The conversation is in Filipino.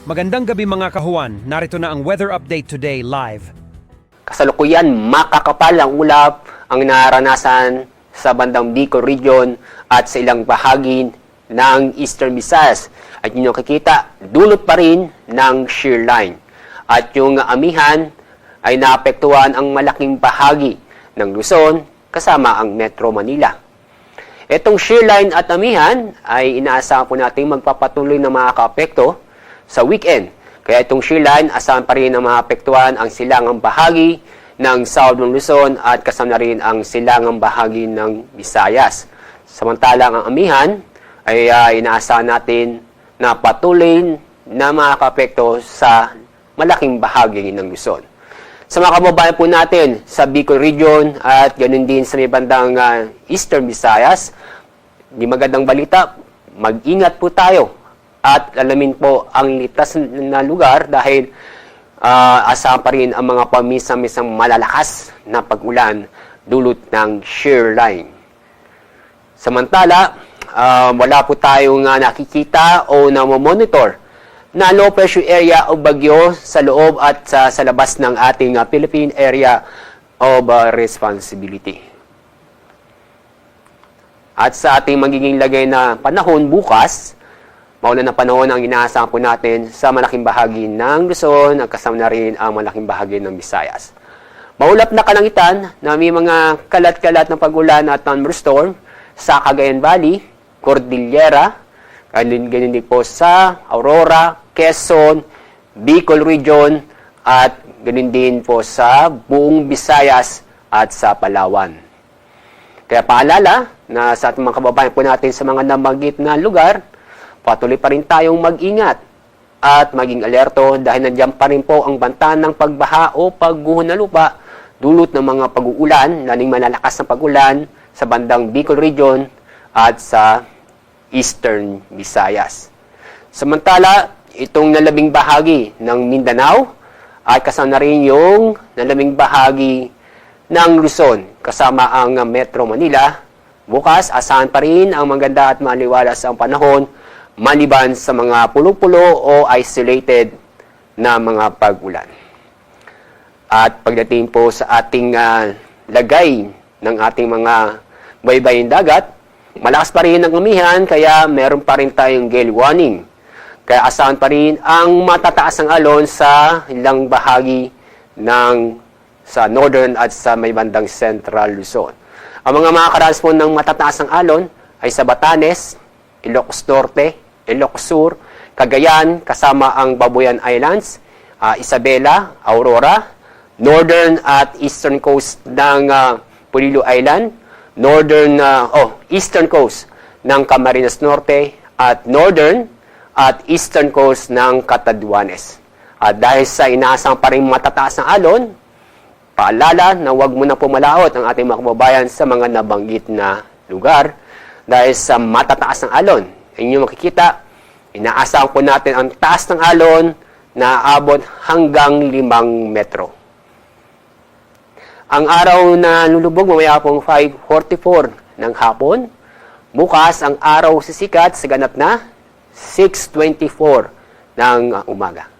Magandang gabi mga kahuan, narito na ang weather update today live. Kasalukuyan, makakapal ang ulap ang naranasan sa bandang Bicol Region at sa ilang bahagi ng Eastern Visayas. At yun yung kikita, dulot pa rin ng shear line. At yung amihan ay naapektuhan ang malaking bahagi ng Luzon kasama ang Metro Manila. Itong shear line at amihan ay inaasahan po natin magpapatuloy na makakaapekto sa weekend. Kaya itong shear line, asahan pa rin na maapektuhan ang silangang bahagi ng Southern Luzon at kasama na rin ang silangang bahagi ng Visayas. Samantalang ang amihan ay inaasahan natin na patuloy na makakaapekto sa malaking bahagi ng Luzon. Sa mga kababayan po natin sa Bicol Region at ganoon din sa may bandang Eastern Visayas, di magandang balita, mag-ingat po tayo at alamin po ang litas na lugar dahil asahan pa rin ang mga pamisa-misang malalakas na pag-ulan dulot ng shear line. Samantala, wala po tayong nakikita o namomonitor na low pressure area o bagyo sa loob at sa labas ng ating Philippine Area of Responsibility. At sa ating magiging lagay na panahon bukas, maulan na panahon ang inaasahan po natin sa malaking bahagi ng Luzon at kasama na rin ang malaking bahagi ng Visayas. Maulap na kalangitan na may mga kalat-kalat na pag-ulan at thunderstorm sa Cagayan Valley, Cordillera, ganun din po sa Aurora, Quezon, Bicol Region at ganun din po sa buong Visayas at sa Palawan. Kaya paalala na sa ating mga kababayan po natin sa mga nabanggit na lugar, patuloy pa rin tayong mag-ingat at maging alerto dahil nandiyan pa rin po ang banta ng pagbaha o pagguho ng lupa dulot ng mga pag-uulan, laling malalakas na pag-ulan sa bandang Bicol Region at sa Eastern Visayas. Samantala, itong nalabing bahagi ng Mindanao ay kasama na rin yung nalabing bahagi ng Luzon kasama ang Metro Manila. Bukas, asahan pa rin ang maganda at maliwalas ang panahon maliban sa mga pulo-pulo o isolated na mga pag-ulan. At pagdating po sa ating lagay ng ating mga baybayin dagat, malakas pa rin ang umihan kaya meron pa rin tayong gale warning. Kaya asahan pa rin ang matataas ng alon sa ilang bahagi sa northern at sa may bandang central Luzon. Ang mga makakaranas po ng matataas ng alon ay sa Batanes, Ilocos Norte, Ilocos Sur, Cagayan, kasama ang Babuyan Islands, Isabela, Aurora, northern at eastern coast ng Polillo Island, eastern coast ng Camarines Norte, at northern at eastern coast ng Catanduanes. At dahil sa inaasang pa rin matataas ng alon, paalala na huwag muna pumalaot ang ating mga kababayan sa mga nabanggit na lugar dahil sa matataas ng alon. Inyong makikita, inaasahan po natin ang taas ng alon na aabot hanggang 5 metro. Ang araw na lulubog mamaya pong 5:44 ng hapon. Bukas ang araw sisikat sa ganap na 6:24 ng umaga.